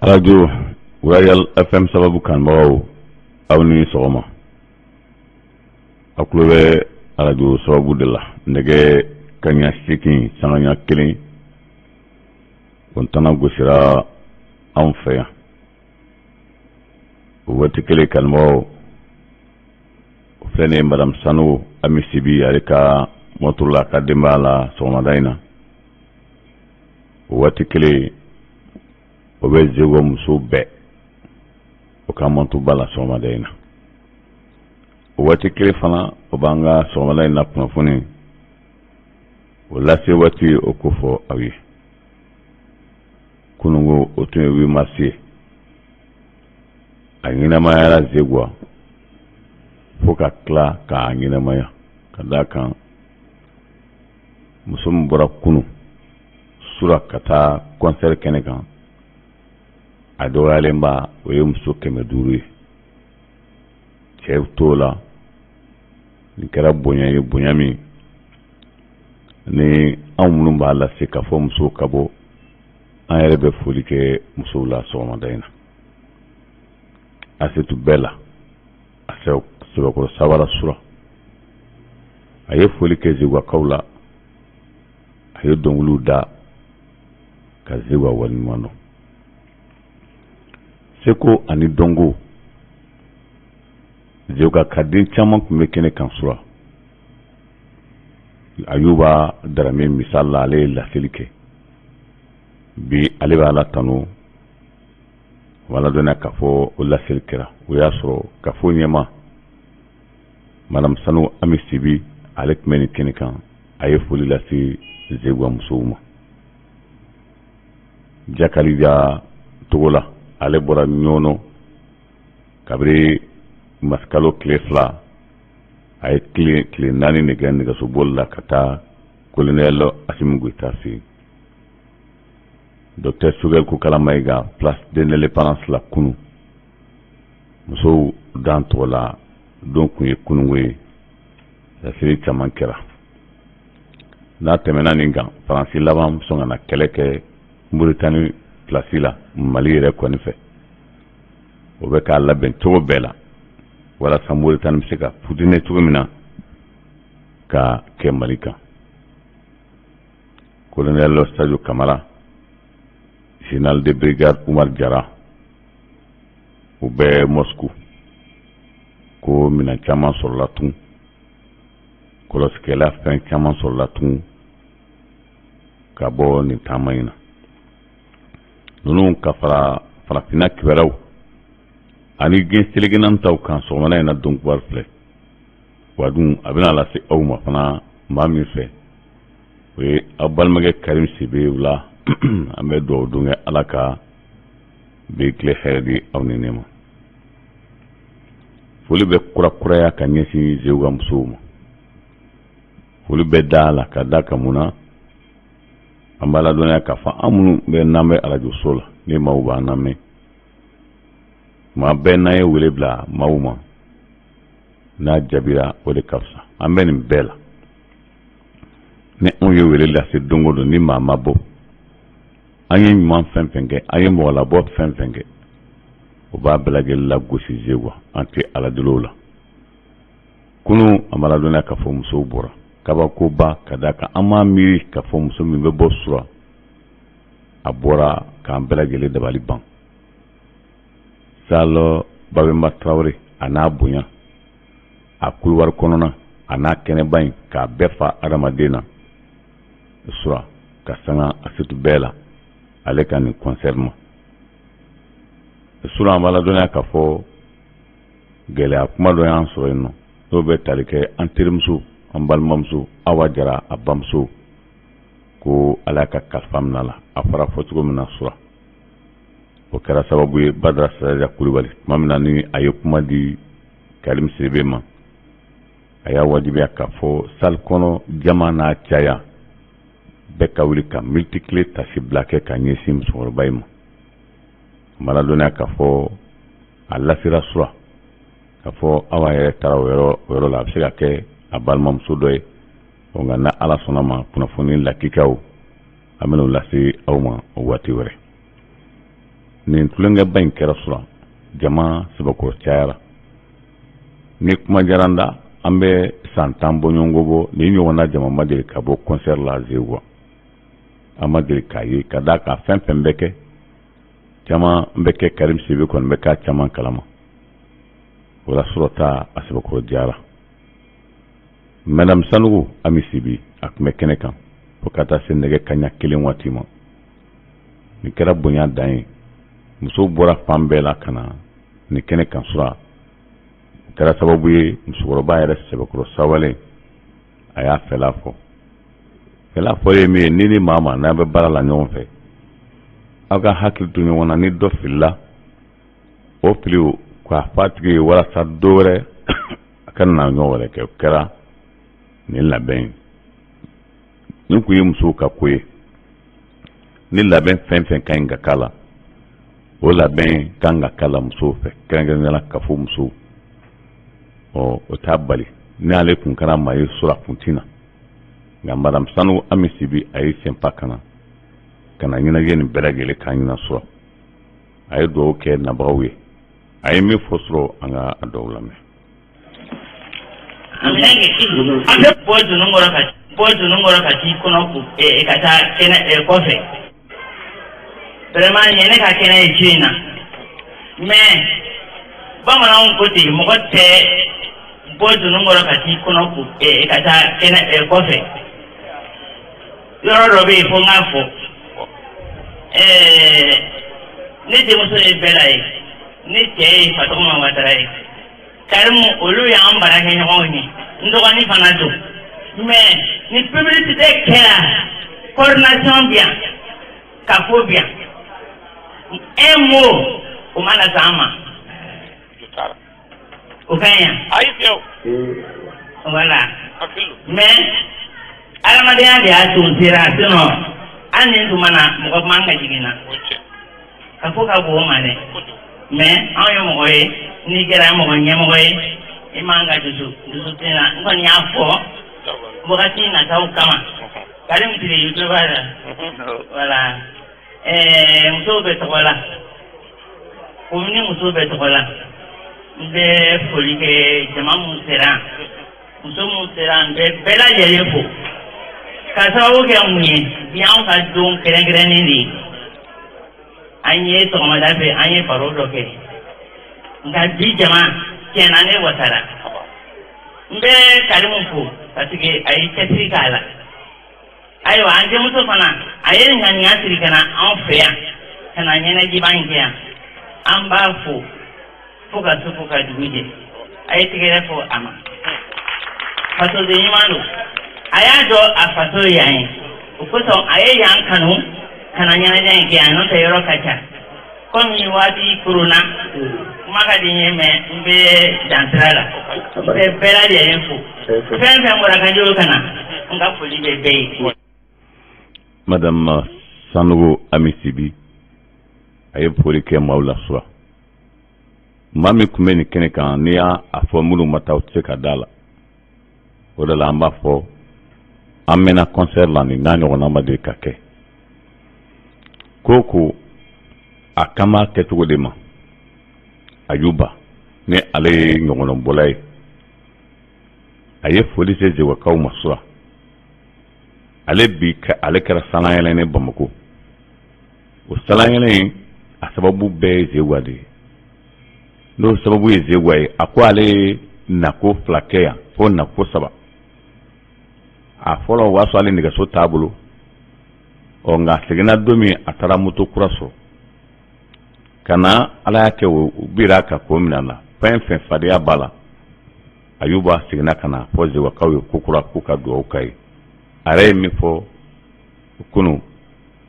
Radio Royal FM sababu kanbagaw aw ni sɔgɔma a tulo bɛ radio sababu de la nɛgɛ kaɲa 8 sangaɲa 1 kontana gosira anw fɛ yan o waati kelen kanbagaw o filɛ ni madame Sano Ami Sibi ale ka moto la ka denbaya la sɔgɔmada in na o waati kelen o bɛ Zego muso bɛɛ o ka moto ba la sɔgɔmada in na o waati kelen fana o b'an ka sɔgɔmada in na kunnafoni o lase waati o ko fɔ aw ye kunungo o tun ye 8 mars ye a ɲɛnamayara Zego fo ka tila k'a ɲɛnamaya ka d'a kan muso min bɔra kunu sura ka taa concert kɛnɛ kan a dɔgɔyalenba o ye muso 500 ye cɛ t'o la nin kɛra bonya ye bonya min ni anw minnu b'a lase ka fɔ musow ka bɔ an yɛrɛ bɛ foli kɛ musow la sɔgɔmada in na Asetu bɛɛ la a sɛbɛkɔrɔ Sabara sura a ye foli kɛ Zegokaw la a ye dɔnkiliw da ka Zego waliɲuman dɔn seko ani dɔnko Zego ka den caman tun bɛ kɛnɛ kan sura Ayuba Darame misal la ale ye laseli kɛ bi ale b'a la tanu wala dɔnna k'a fɔ o laseli kɛra o y'a sɔrɔ k'a fɔ ɲɛma madame Sano Ami Sibi ale tun bɛ nin kɛnɛ kan a ye foli lase Zego musow ma Jakalija Togo la ale bɔra ɲɔnɔ kabiri masikalo tile 2 a ye tile 4 de kɛ nɛgɛsoboli la ka taa colonel Asimi Goita fɛ yen docteur Sogɛl Kokala Mayiga place de l'indépendance la kunu musow dan tɔgɔ la don kun ye kunungo ye laseli caman kɛra n'a tɛmɛna nin kan faransi laban sɔn ka na kɛlɛ kɛ Mauritanie place la Mali yɛrɛ kɔni fɛ o bɛ k'a labɛn cogo bɛɛ la walasa Mauritanie bɛ se ka futine cogo min na ka kɛ Mali kan colonel Sadio Kamara général de brigade Oumar Diarra u bɛ Moscou ko minɛn caman sɔrɔla tun kɔlɔsikɛla fɛn caman sɔrɔla tun ka bɔ nin taama in na ninnu ka fara farafinna kibaruyaw ani gɛnselegɛnna taw kan sɔgɔmada in na donkuba filɛ wa dun a bɛna lase aw ma fana maa min fɛ o ye aw balimakɛ Karim Sibe la an bɛ dugawu don kɛ Ala ka bɛ tile hɛrɛ di aw ni ne ma foli bɛ kurakuraya ka ɲɛsin Zego musow ma foli bɛ da la ka da ka mun na an b'a ladɔnya k'a fɔ an minnu bɛ n'an bɛ arajo so la ni maaw b'an lamɛn maa bɛɛ n'an ye wele bila maaw ma n'a jaabira o de ka fisa an bɛ nin bɛɛ la ni anw ye wele lase don o don ni maa ma bɔ an ye ɲuman fɛn fɛn kɛ an ye mɔgɔ labɔ fɛn fɛn kɛ o b'a bɛɛ lajɛlen lagosi Zego an tɛ Ala deli o la kunu an b'a ladɔnya k'a fɔ musow bɔra kabakoba ka d'a kan an m'a miiri k'a fɔ muso min bɛ bɔ sura a bɔra k'an bɛɛ lajɛlen dabali ban Salo Babemba Traoré a n'a bonya a couloir kɔnɔna a n'a kɛnɛba in k'a bɛɛ fa adamaden na sura ka sanga Asetu bɛɛ la ale ka nin concert ma sura an b'a ladɔnya k'a fɔ gɛlɛya kuma dɔ y'an sɔrɔ yen nɔ n'o bɛ tali kɛ an terimuso an balimamuso Awa Jara a bamuso ko ala ka kalifa minɛ la a fara fɔ cogo min na sura o kɛra sababu ye Badara Sirajɛ Kulibali tuma min na ni a ye kuma di Karim Sibe ma a y'a wajibiya k'a fɔ salle kɔnɔ jama n'a caya bɛɛ ka wuli ka multiple tasi bila kɛ ka ɲɛsin musokɔrɔba in ma an b'a ladɔnya k'a fɔ a lasera sura k'a fɔ Awa yɛrɛ taara o yɔrɔ la a bɛ se ka kɛ a balimamuso dɔ ye nka na Ala sɔnna ma kunnafoni lakikaw an bɛna o lase aw ma o waati wɛrɛ nin tulonkɛ ba in kɛra sura jama sabakɔrɔ cayara ni kuma jaranda an bɛ san 10 bɔ ɲɔgɔn bɔ ni ɲɔgɔnna jama ma deli ka bɔ concert la Zewa an ma deli k'a ye ka da ka fɛn fɛn bɛ kɛ caman bɛ kɛ Karim Sibi kɔni bɛ k'a caman kalama wala surata a sabakɔrɔ jara Madame Sanogo Ami Sibi a tun bɛ kɛnɛ kan fo ka taa se nɛgɛ kaɲa 1 waati ma ni kɛra bonya dan ye muso bɔra fan bɛɛ la ka na ni kɛnɛ kan sura kɛra sababu ye musokɔrɔba yɛrɛ sɛbɛkɔrɔ sawale a y'a fɛla fɔ fɛla fɔlen min ye ni ni maa ma n'an bɛ baara la ɲɔgɔn fɛ aw ka hakili to ɲɔgɔn na ni dɔ filila o fili k'a fɔ a tigi ye walasa dɔ wɛrɛ a ka na ɲɔgɔn wɛrɛ kɛ o kɛra nin labɛn ye nin kun ye musow ka ko ye ni labɛn fɛn fɛn ka ɲi ka k'a la o labɛn kan ka k'a la musow fɛ kɛrɛnkɛrɛnnenya la kafo musow o t'a bali n'ale kun kɛra maa ye sura kuntina nka Madame Sanogo Ami Sibi a ye senpa ka na ɲɛnajɛ nin bɛɛ lajɛlen k'a ɲɛna sɔrɔ a ye dugawu kɛ nabagaw ye a ye min fɔ sɔrɔ an ka a dɔw lamɛn. an bɛ bɔ dunun kɔrɔ ka t'i kɔnɔ ka taa kɛnɛ kɔfɛ vraiment nin ye ne ka kɛnɛ ye su in na mais bamananw ko ten mɔgɔ tɛ bɔ dunun kɔrɔ ka t'i kɔnɔ ka taa kɛnɛ kɔfɛ yɔrɔ dɔ bɛ yen fo n k'a fɔ ne denmuso ye Bɛla ye ne cɛ ye Fatɔgɔma Watara ye Karimu olu y'an baarakɛɲɔgɔnw ye n dɔgɔnin fana don mais ni publicité kɛra coordination bi yan kafo bi yan un mot o ma na s'an ma o ka ɲi yan voilà mais adamadenya de y'a to sera sinon an nin tuma na mɔgɔ man ka jigin na kafo ka bon o ma dɛ mais anw ye mɔgɔ ye n'i kɛra mɔgɔ ɲɛmɔgɔ ye i man ka dusutun na n kɔni y'a fɔ wagati nataw kama Karim tile YouTube la voilà musow bɛ tɔgɔ la komini musow bɛ tɔgɔ la n bɛ foli kɛ jama mun sera muso mun sera n bɛ bɛɛ lajɛlen fo ka sababu kɛ mun ye bi anw ka don kɛrɛnkɛrɛnnen de ye an ye sɔgɔmada fɛ an ye baro dɔ kɛ nka bi jama tiɲɛna ne wasara n bɛ Karimu fo parce que a ye cɛsiri k'a la ayiwa an denmuso fana a ye ŋaniya siri ka na anw fɛ yan ka na ɲɛnajɛba in kɛ yan an b'a fo fo ka se fo ka dugu jɛ a ye tigɛrɛ fɔ a ma fasoden ɲuman don a y'a dɔn a faso ye yan ye o kosɔn a ye yan kanu ka na ɲɛnajɛ in kɛ yan n'o tɛ yɔrɔ ka ca komi waati korona kuma ka di n ye mɛ n bɛ dan sira la n bɛ bɛɛ lajɛlen fo fɛn fɛn bɔra ka jɔ ka na n ka foli bɛ bɛɛ ye. Madame Sanogo Ami Sibi a ye foli kɛ maaw la sura maa min tun bɛ nin kɛnɛ kan n'i y'a fɔ minnu ma taa u tɛ se ka da la o de la an b'a fɔ an mɛnna concert la nin n'a ɲɔgɔnna ma deli ka kɛ ko a kan b'a kɛcogo de ma Ayuba ni ale ye ɲɔgɔnbɔla ye a ye foli se Zewakaw ma sura ale kɛra salanyɛlɛ ni Bamako o salanyɛlɛ in a sababu bɛɛ ye Zewa de ye n'o sababu ye Zewa ye a ko ale ye nako 2 kɛ yan fo nako 3 a fɔlɔ o b'a sɔrɔ ale nɛgɛso t'a bolo nka a seginna don min a taara moto kura sɔrɔ ka na ala y'a kɛ o bira ka ko minɛ la fɛn fɛn fadenya b'a la Ayuba seginna ka na fɔ Zewakaw ye ko kura ko ka dugawu k'a ye a yɛrɛ ye min fɔ kunu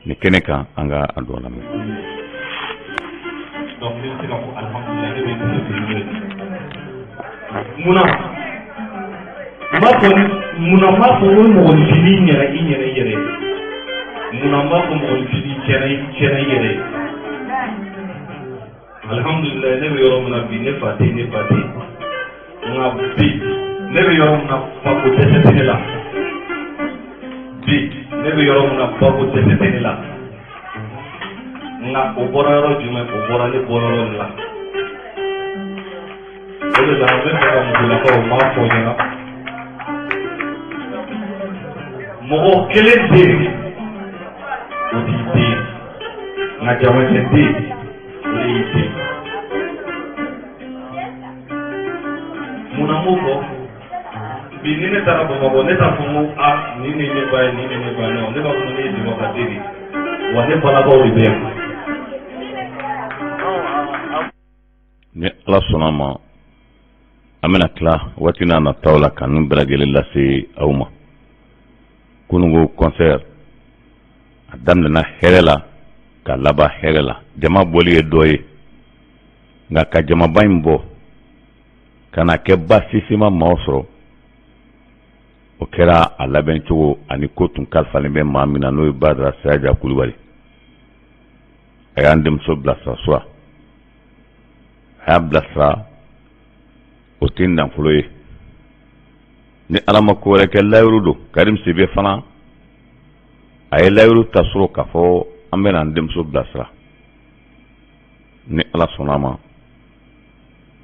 ni kɛnɛ kan an ka a dɔn lamɛn. Munna m'a fɔ ko mɔgɔnifin yɛrɛ i yɛrɛ munna m'a fɔ mɔgɔnifin kɛra i yɛrɛ alhamdulilayi ne bɛ yɔrɔ min na bi ne fa tɛ nka bi ne bɛ yɔrɔ min na bako dɛsɛ tɛ ne la bi ne bɛ yɔrɔ min na bako dɛsɛ tɛ ne la nga o bɔra yɔrɔ jumɛn o bɔra ne bɔyɔrɔ de la o de la n bɛ fɛ ka musolakaw n b'a fɔ ɲɛna mɔgɔ kelen tɛ yen o t'i den nka jamacɛ den o de y'i den munna n b'o fɔ bi ni ne taara Bamakɔ ne t'a fɔ n ko ni ne ne ba ye ni ne ne ba ye ne b'a fɔ ne ye jama ka den de wa ne balakaw de bɛ yan. ni Ala sɔnna ma an bɛna tila waati n'a nataw la ka ninnu bɛɛ lajɛlen lase aw ma. Kunungo concert a daminɛna hɛrɛ la ka laban hɛrɛ la. Jama bɔli ye dɔ ye nka ka jamaba in bɔ ka na kɛ basisima maaw sɔrɔ o kɛra a labɛn cogo ani ko tun kalifalen bɛ maa min na n'o ye Badara Sayaja Kulubali. A y'an denmuso bilasira so a y'a bilasira o tɛ nafolo ye ni Ala ma ko wɛrɛ kɛ layiru don. Karim Sibe fana a ye layiru ta sɔrɔ k'a fɔ an bɛna an denmuso bilasira ni Ala sɔnna ma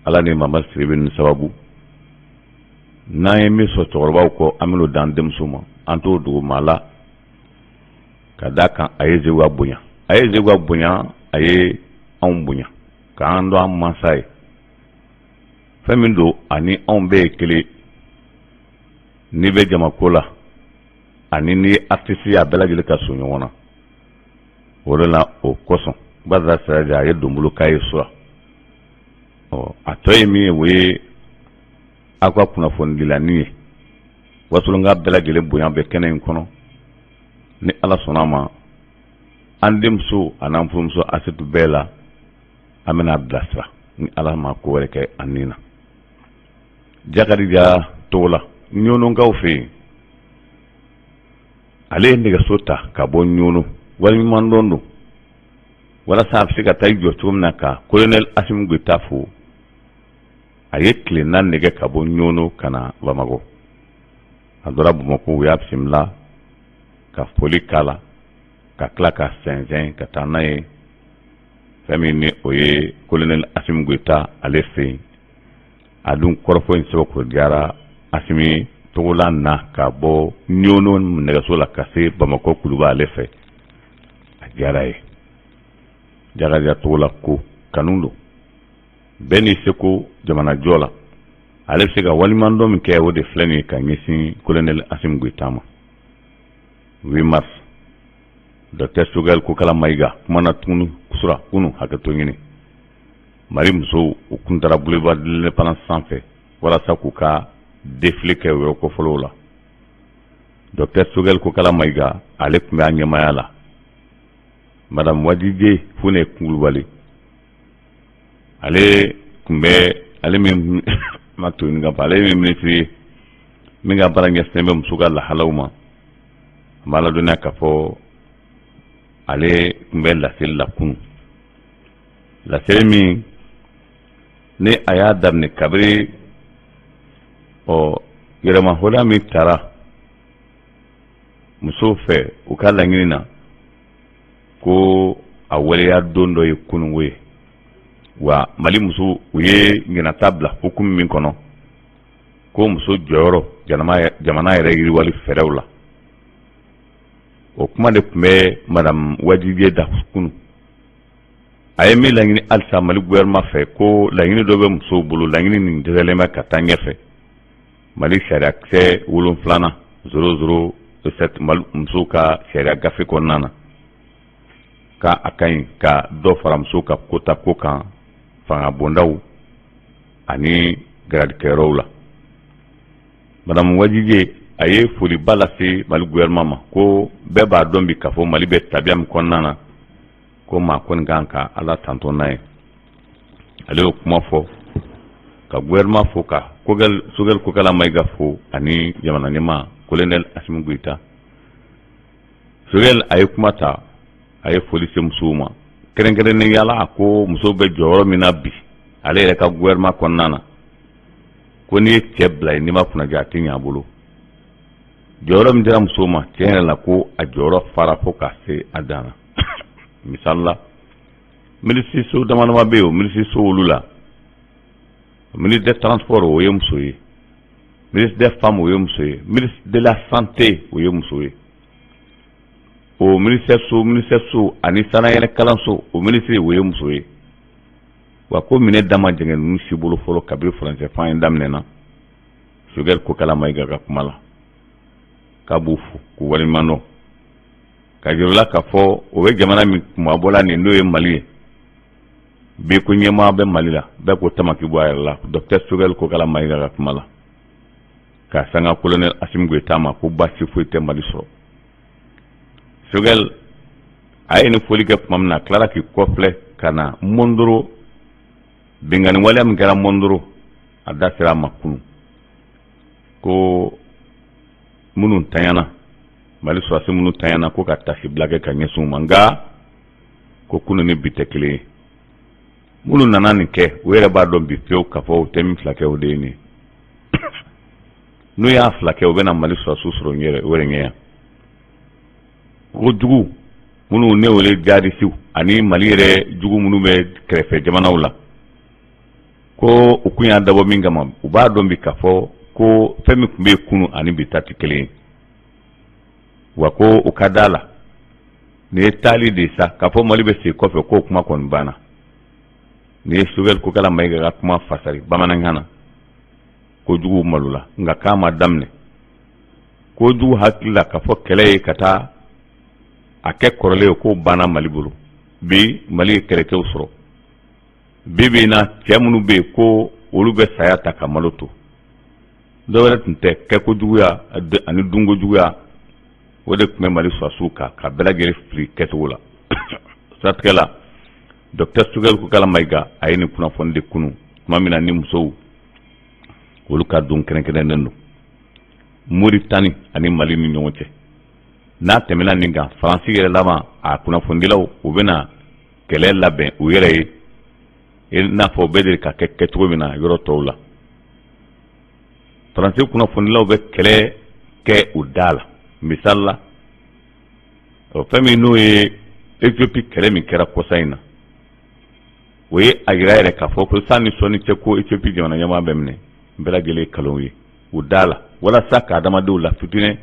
Ala ni Mamadu Sidibe ni sababu n'an ye min sɔrɔ cɛkɔrɔbaw kɔ an bɛn'o d'an denmuso ma an t'o dogo maa la ka d'a kan a ye Zeguwa bonya a ye anw bonya k'an dɔn an mansa ye fɛn min don ani anw bɛɛ ye kelen n'i bɛ jamako la ani ni artiste a bɛɛ lajɛlen ka so ɲɔgɔn na o de la o kosɔn Badara Sayaja a ye donbolo k'a ye so a tɔ ye min ye o ye aw ka kunnafoni dilanni ye wasolonka bɛɛ lajɛlen bonya bɛ kɛnɛ in kɔnɔ ni Ala sɔnna ma an denmuso a n'an furumuso Asitu bɛɛ la an bɛna bilasira ni Ala ma ko wɛrɛ kɛ an ni na. Jakarija Togola Ɲɔnɔnkaw fɛ yen ale ye nɛgɛso ta ka bɔ Ɲɔnɔ waliɲumandɔn don walasa a bɛ se ka taa i jɔ cogo min na ka Colonel Asimu Goyita fo a ye tile 4 nɛgɛ ka bɔ Ɲɔnɔ ka na Bamakɔ a dɔra Bamakɔ u y'a bisimila ka foli k'a la ka tila ka sɛnsɛn ka taa n'a ye fɛn min ni o ye Colonel Asimu Goyita ale fɛ yen a dun kɔrɔfɔ in sɛbɛn ko diyara Asimi Togola na ka bɔ Ɲɔnɔ nɛgɛso la ka se Bamakɔ kuluba ale fɛ a diyara ye. Jakarija Togola ko kanu don bɛɛ n'i seko jamanajɔ la ale bɛ se ka waliɲumandɔn min kɛ o de filɛ nin ye ka ɲɛsin Colonel Asimu Goyita ma. 8 mars Dr Sogɛl Kokala Mayiga kumana tuguni kusura kunu hakɛto ɲini Mali musow u kun taara boulevard de l'Indépendance sanfɛ walasa k'u ka défilé kɛ yɔrɔ kɔfɔlɔw la. Dr Sogɛl Kokala Mayiga ale tun bɛ a ɲɛmaya la. Madame Wadije Fune Kulubali ale tun bɛ ale min ma to nin ka ale min ministre ye min ka baara ɲɛsinnen bɛ muso ka lahalaw ma an b'a ladɔnniya k'a fɔ ale tun bɛ laseli la kunun laseli min ni a y'a daminɛ kabiri yɛrɛmahɔrɔnya min taara musow fɛ u ka laɲini na ko a waleya don dɔ ye kunungo ye wa Mali muso u ye ɲinata bila hukumu min kɔnɔ ko muso jɔyɔrɔ jamana yɛrɛ yiriwali fɛrɛw la o kuma de tun bɛ Madame Wadije da kunu a ye min laɲini halisa Mali gouvernement fɛ ko laɲini dɔ bɛ musow bolo laɲini nin dɛsɛlen bɛ ka taa ɲɛfɛ Mali sariya kisɛ 7 00 Mali musow ka sariya gafe kɔnɔna na ka a ka ɲi ka dɔ fara musow ka kota ko kan fanga bondaw ani garadikɛyɔrɔw la. Madame Wadije a ye foliba lase Mali gouvernement ma ko bɛɛ b'a dɔn bi k'a fɔ Mali bɛ tabiya min kɔnɔna na ko maa kɔni kan ka Ala tanto n'a ye. Ale y'o kuma fɔ ka gouvernement fo ka Sogɛl Kokala Mayiga fo ani jamana ɲɛmaa Colonel Asimu Goyita. Sogɛl a ye kuma ta a ye foli se musow ma kɛrɛnkɛrɛnnenya la ko musow bɛ jɔyɔrɔ min na bi ale yɛrɛ ka gouvernement kɔnɔna na ko n'i ye cɛ bila yen n'i ma kunnaja a tɛ ɲɛ a bolo jɔyɔrɔ min dira musow ma tiɲɛ yɛrɛ la ko a jɔyɔrɔ fara fo ka se a dan na misali la ministre so damanama be o ministre so olula ministre des transports o ye muso ye ministre des femmes o ye muso ye ministre de la santé o ye muso ye o ministre so ani sanayɛlɛ kalanso o ministre o ye muso ye wa ko minɛ dama jɛngɛ ninnu si bolo fɔlɔ kabiri faransɛ fan ye daminɛna Sogɛl Kokala Mayiga ka kuma la k'a b'u fo k'u waleɲuman dɔn ka jir'u k'a fɔ o bɛ jamana min kumabɔla nin n'o ye Mali ye bi ko ɲɛmaa bɛ Mali la bɛɛ ko tamaki bɔ a yɛrɛ la docteur Sogɛl Kokala Mayiga ka kuma la k'a sanga colonel Assimi Goïta ma ko baasi foyi tɛ Mali sɔrɔ Sogɛl a ye nin foli kɛ tuma min na a tilara k'i kɔfilɛ ka na Mondoro bingani waleya min kɛra Mondoro a da sera a ma kunu ko minnu tanyana Mali sɔrɔsi minnu tanyana ko ka tasi bila kɛ ka ɲɛsin u ma nka ko kunu ni bi tɛ kelen ye minnu nana nin kɛ u yɛrɛ b'a dɔn bi fiyewu k'a fɔ u tɛ min fila kɛ o de ye nin n'u y'a fila kɛ u bɛna Mali sɔrɔsiw sɔrɔ u yɛrɛ ɲɛ yan ko jugu minnu ne wele jadisiw ani Mali yɛrɛ jugu minnu bɛ kɛrɛfɛ jamanaw la ko u kun y'a dabɔ min kama u b'a dɔn bi k'a fɔ ko fɛn min tun bɛ kunu ani bi ta tɛ kelen ye wa ko u ka da la nin ye taali de sa k'a fɔ Mali bɛ segin kɔfɛ k'o kuma kɔni banna nin ye Sogɛl Kokala Mayiga ka kuma fasari bamanankan na ko jugu malola nka k'a ma daminɛ ko jugu hakili la k'a fɔ kɛlɛ ye ka taa a kɛ kɔrɔlen ye k'o banna Mali bolo bi Mali ye kɛlɛkɛw sɔrɔ bi na cɛ minnu bɛ yen ko olu bɛ saya ta ka malo to dɔwɛrɛ tun tɛ kɛko juguya ani dunko juguya o de tun bɛ Mali sɔrɔsiw kan ka bɛɛ lajɛlen fili kɛcogo la siratigɛ la docteur Sogɛl Kokala Mayiga a ye nin kunnafoni de kunu tuma min na ni musow olu ka don kɛrɛnkɛrɛnnen don Moritani ani Mali ni ɲɔgɔn cɛ n'a tɛmɛna nin kan Faransi yɛrɛ laban a kunnafonidilaw u bɛna kɛlɛ labɛn u yɛrɛ ye i n'a fɔ u bɛ deli ka kɛ kɛcogo min na yɔrɔ tɔw la Faransi kunnafonidilaw bɛ kɛlɛ kɛ u da la misali la fɛn min n'o ye Éthiopie kɛlɛ min kɛra kɔsa in na o ye a yira yɛrɛ k'a fɔ ko sanni sɔnni cɛ ko Éthiopie jamana ɲɛmaa bɛ minɛ n bɛɛ lajɛlen ye kalonw ye u da la walasa ka adamadenw la fitinɛ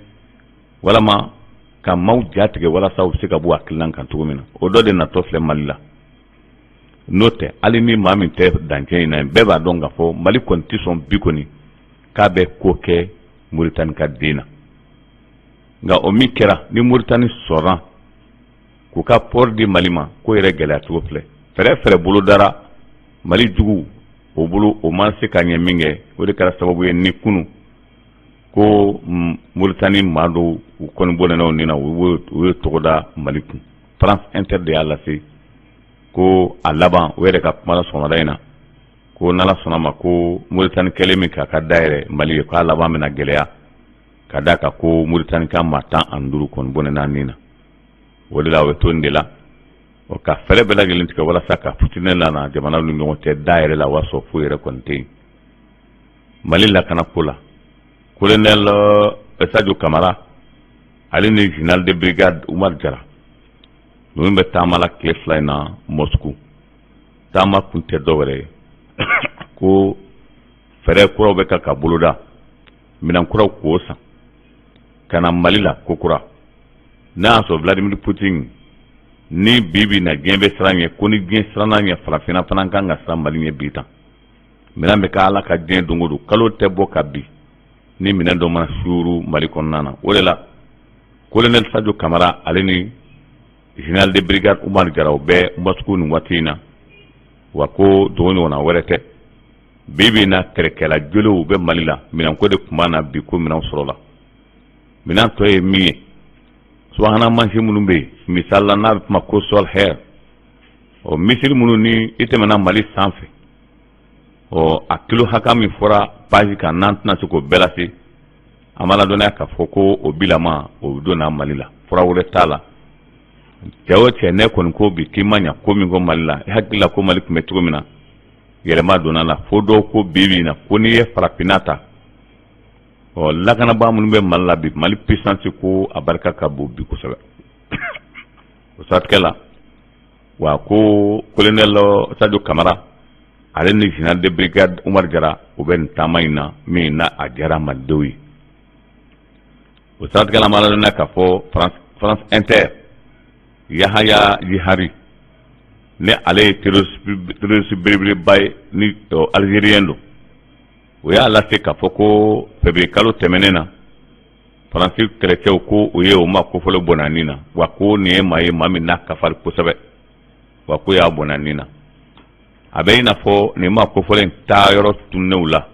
walama ka maaw ja tigɛ walasa u bɛ se ka bɔ hakilina kan cogo min na o dɔ de natɔ filɛ Mali la n'o tɛ hali ni maa min tɛ dancɛ in na bɛɛ b'a dɔn k'a fɔ Mali kɔni tɛ sɔn bi kɔni k'a bɛ ko kɛ Moritani ka den na nka o min kɛra ni Moritani sɔnna k'u ka port di Mali ma k'o yɛrɛ gɛlɛya cogo filɛ fɛrɛ bolo dara Mali jugu o bolo o ma se ka ɲɛ min kɛ o de kɛra sababu ye ni kunu ko Moritani maa dɔw u kɔni bɔnɛna nin na u ye tɔgɔ da Mali kun France Inter de y'a lase ko a laban o yɛrɛ ka kuma la sɔgɔmada in na ko n'Ala sɔnna ma ko Moritani kɛlen min k'a ka dayɛlɛ Mali ye k'a laban bɛna gɛlɛya ka d'a kan ko Moritani ka maa 15 kɔni bɔnɛna nin na o de la o bɛ to nin de la o ka fɛrɛ bɛɛ lajɛlen tigɛ walasa ka fitinɛ lana jamanaw ni ɲɔgɔn cɛ dayɛlɛ la waa sɔrɔ foyi yɛrɛ kɔni tɛ yen Mali lakana ko la colonel Sadio Kamara ale ni général de brigade Umar Jara ninnu bɛ taama la tile 2 in na Moscou taama kun tɛ dɔwɛrɛ ye ko fɛrɛ kuraw bɛ ka boloda minɛn kuraw k'o san ka na Mali la ko kura n'a y'a sɔrɔ Vladimir Poutine ni bi na diɲɛ bɛ siran ɲɛ ko ni diɲɛ siranna ɲɛ farafinna fana kan ka siran Mali ɲɛ bi tan minɛn bɛ ka Ala ka diɲɛ don o don kalo tɛ bɔ ka bi ni minɛn dɔ mana suuru Mali kɔnɔna na o de la colonel Sadio Kamara ale ni général de brigade Umar Jara u bɛ Moscou nin waati in na wa ko dogo ɲɔgɔnna wɛrɛ tɛ bi na kɛlɛkɛla jolenw bɛ Mali la minɛnko de tun b'a na bi ko minɛnw sɔrɔla minɛn tɔ ye min ye subahana mansin minnu bɛ yen misali la n'a bɛ kuma ko sol air ɔ misiri minnu ni i tɛmɛna Mali sanfɛ ɔ a kilo hakɛ min fɔra page kan n'an tɛna se k'o bɛɛ lase an b'a ladɔnniya k'a fɔ ko o bilama o bɛ donna Mali la fura wɛrɛ t'a la cɛ o cɛ ne kɔni ko bi k'i ma ɲa ko min ko Mali la i hakili la ko Mali tun bɛ cogo min na yɛlɛma donna la fo dɔw ko bi na ko n'i ye farafinna ta ɔ lakanabaa minnu bɛ Mali la bi Mali puissance ko a barika ka bon bi kosɛbɛ o siratigɛ la wa ko colonel Sadio Camara ale ni général de brigade Umar Jara u bɛ nin taama in na min na a diyara malidenw ye o siratigɛla ma ladɔnniya k'a fɔ France Inter Yahaya Yihari ne ale ye terroriste belebeleba ye ni algérien don o y'a lase k'a fɔ ko février kalo tɛmɛnen na faransi kɛlɛcɛw ko o ye o ma kofɔlen bɔnna nin na wa ko nin ye maa ye maa min n'a kafari kosɛbɛ wa ko y'a bɔnna nin na a bɛ i n'a fɔ nin ma kofɔlen taa yɔrɔ tunnenw la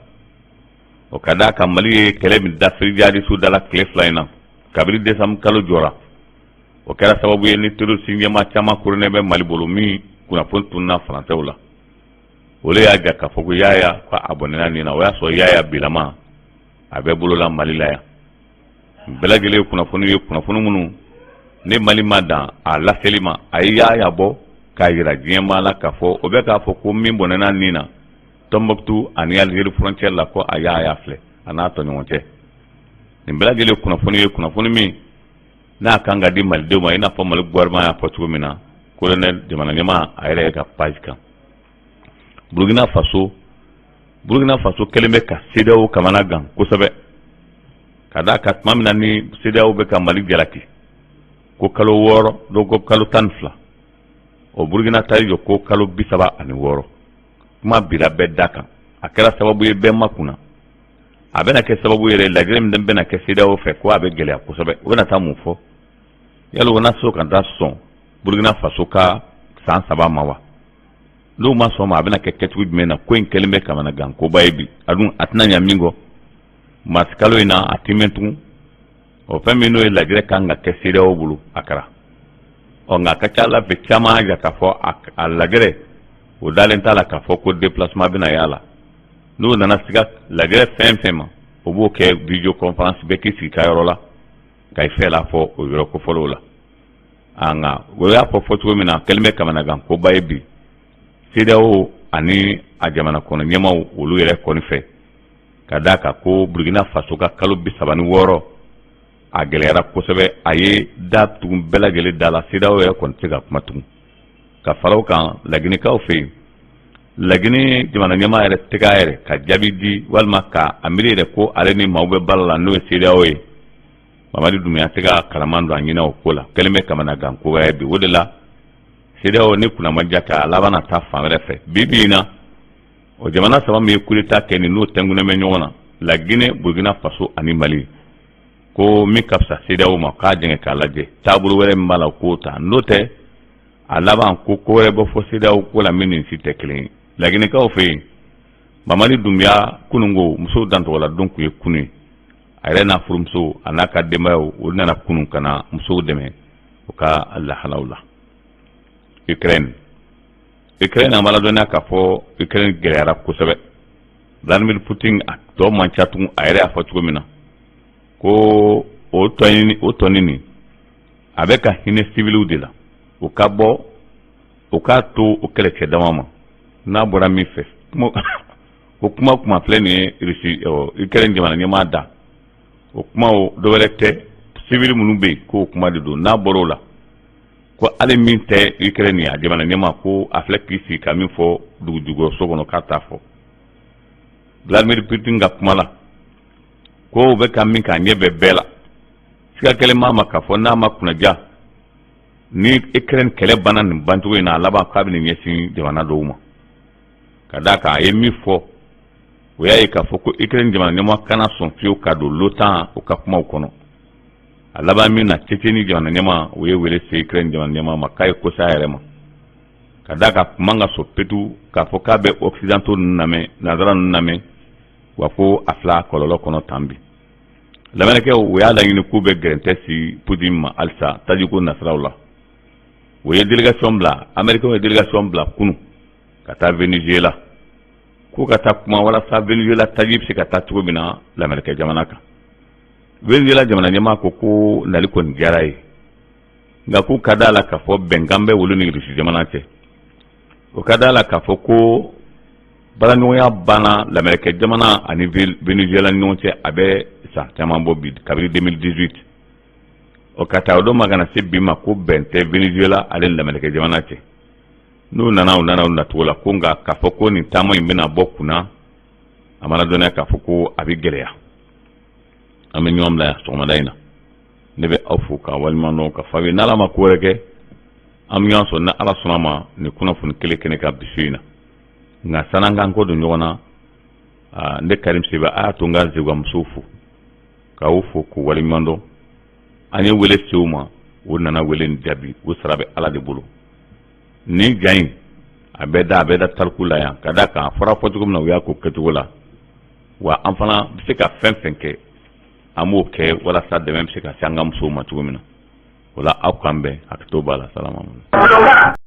o ka d'a kan Mali ye kɛlɛ min da Sirijadiso da la tile 2 in na kabini décembre kalo jɔra o kɛra sababu ye ni terroriste ɲɛmaa caman koronnen bɛ Mali bolo min kunnafoni tunna faransɛw la olu y'a ja k'a fɔ ko Yaya ko a bɔnna nin na o y'a sɔrɔ Yaya bilama a bɛ bolola Mali la yan bɛɛ lajɛlen ye kunnafoni minnu ne Mali ma dan a laseli ma a ye Yaya bɔ k'a yira diɲɛmaa la k'a fɔ o bɛ k'a fɔ ko min bɔnna nin na Tombouctou ani Algérie frontière la ko a Yaya filɛ a n'a tɔɲɔgɔn cɛ nin bɛɛ lajɛlen kunnafoni min n'a kan ka di malidenw ma i n'a fɔ Mali gouvernement y'a fɔ cogo min na colonel jamana ɲɛmaa a yɛrɛ ka page kan Burkina Faso kɛlen bɛ ka CEDEAO kamana gan kosɛbɛ ka d'a kan tuma min na ni CEDEAO bɛ ka Mali jalaki ko kalo 6 dɔw ko kalo 12 o Burkina ta jɔ ko kalo 36 kuma bila bɛɛ da kan a kɛra sababu ye bɛɛ makuna a bɛna kɛ sababu yɛrɛ lajɛrɛ min bɛna kɛ CEDEAO fɛ ko a bɛ gɛlɛya kosɛbɛ o bɛna taa mun fɔ yala o na so ka taa sɔn Burkina Faso ka san 3 ma wa n'o ma sɔn ma a bɛna kɛ kɛcogo jumɛn na ko in kɛlen bɛ kamana gan koba ye bi a dun a tɛna ɲa min kɔ mars kalo in na a ti mɛn tugun o fɛn min n'o ye lajɛrɛ kan ka kɛ CEDEAO bolo a kɛra nka a ka ca Ala fɛ caman y'a k'a fɔ a lajɛrɛ o dalen t'a la k'a fɔ ko déplacement bɛna y'a la n'o nana siga lajɛrɛ fɛn ma o b'o kɛ video conférence bɛɛ k'i sigi ka yɔrɔ la ka i fɛ la fɔ o yɔrɔ kofɔlenw la nka o y'a fɔ cogo min na kɛlen bɛ kamana gan koba ye bi CEDEAO ani a jamana kɔnɔ ɲɛmaw olu yɛrɛ kɔni fɛ ka d'a kan ko Burkina Faso ka kalo 36 a gɛlɛyara kosɛbɛ a ye da tugun bɛɛ lajɛlen da la CEDEAO yɛrɛ kɔni tɛ se ka kuma tugun ka fara o kan laginikaw fɛ yen Lagine jamana ɲɛmaa yɛrɛ tɛgɛ yɛrɛ ka jaabi di walima ka a miiri yɛrɛ ko ale ni maaw bɛ baara la n'o ye CEDEAO ye Mamadi Doumbouya tɛ ka kalaman don a ɲinɛ o ko la kɛlen bɛ kamana gan koba ye bi o de la CEDEAO ni kunna ma diya ka a laban na taa fan wɛrɛ fɛ bi in na o jamana 3 min ye coup d'état kɛ nin n'o tɛnkunnen bɛ ɲɔgɔn na Lagine Burkina Faso ani Mali ko min ka fisa CEDEAO ma k'a jɛngɛ k'a lajɛ taabolo wɛrɛ min b'a la k'o ta n'o tɛ a laban ko wɛrɛ bɛ fɔ CEDEAO ko la min ni si tɛ kelen ye laginikaw fɛ yen Mamadi Doumbouya kunungo musow dantɔgɔla don kun ye kunu ye a yɛrɛ n'a furumuso a n'a ka denbayaw olu nana kunun ka na musow dɛmɛ u ka lahalaw la Ukraine an b'a ladɔnniya k'a fɔ Ukraine gɛlɛyara kosɛbɛ Vladimir Poutine a tɔ man ca tugun a yɛrɛ y'a fɔ cogo min na ko o tɔnini a bɛ ka hinɛ civiliw de la o ka bɔ o k'a to o kɛlɛcɛ dama ma n'a bɔra min fɛ o kuma filɛ nin ye Ukraine jamana ɲɛmaa da o kuma o dɔ wɛrɛ tɛ civil minnu bɛ yen k'o kuma de don n'a bɔra o la ko ale min tɛ Ukraine ye a jamana ɲɛmaa ko a filɛ k'i sigi ka min fɔ dugujukɔrɔso kɔnɔ k'a t'a fɔ Vladimir Putin ka kuma la ko o bɛ ka min k'a ɲɛ bɛɛ bɛɛ la siga kɛlen maa ma k'a fɔ n'a ma kunnaja ni Ukraine kɛlɛ banna nin bancogo in na a laban k'a bɛ nin ɲɛsin jamana dɔw ma ka d'a kan a ye min fɔ o y'a ye k'a fɔ ko Ukraine jamana ɲɛmaa kana sɔn fiyewu ka don l'OTAN u ka kumaw kɔnɔ a laban min na Tchétchénie jamana ɲɛmaa o ye wele se Ukraine jamana ɲɛmaa ma k'a ye ko s'a yɛrɛ ma ka d'a kan kuma ka sɔn petu k'a fɔ k'a bɛ occidentaux ninnu lamɛn nanzara ninnu lamɛn wa ko a filɛ a kɔlɔlɔ kɔnɔ tan bi lamɛnnikɛw o y'a laɲini k'u bɛ gɛrɛntɛ si Poutine ma halisa tajiko nasiraw la o ye délégation bila américain ye délégation bila kunu ka taa Venezuela ko ka taa kuma walasa Venezuela taji bɛ se ka taa cogo min na lamɛnnikɛ jamana kan Venezuela jamana ɲɛmaa ko nali kɔni diyara ye nka k'u ka d'a la k'a fɔ bɛnkan bɛ wolo ni Rusi jamana cɛ o ka d'a la k'a fɔ ko baaraɲɔgɔnya banna lamɛnnikɛ jamana ani Venezuela ni ɲɔgɔn cɛ a bɛ san caman bɔ bi kabini 2018 o ka taa o don ma kana se bi ma ko bɛn tɛ Venezuela ale ni lamɛnnikɛ jamana cɛ n'u nana u nacogo la ko nka k'a fɔ ko nin taama in bɛna bɔ kunna a mana dɔnniya k'a fɔ ko a bɛ gɛlɛya an bɛ ɲɔgɔn bila yan sɔgɔmada in na ne bɛ aw fo ka waliɲuman dɔn ka fa ye n'ala ma ko wɛrɛ kɛ an bɛ ɲɔgɔn sɔrɔ ni ala sɔnna ma nin kunnafoni kelen kɛnɛ ka bisu in na nka san'an k'an kɔ don ɲɔgɔn na ne Karim Seba a y'a to n ka Zeguwamusow fo k'aw fo k'u waliɲuman dɔn an ye wele se u ma u nana wele nin jaabi o sara bɛ ala de bolo nin ja in a bɛ da tariku la yan ka da kan a fɔra fɔ cogo min na u y'a ko kɛcogo la wa an fana bɛ se ka fɛn fɛn kɛ an b'o kɛ walasa dɛmɛ bɛ se ka se an ka musow ma cogo min na o la aw k'an bɛn hakɛto b'a la salamu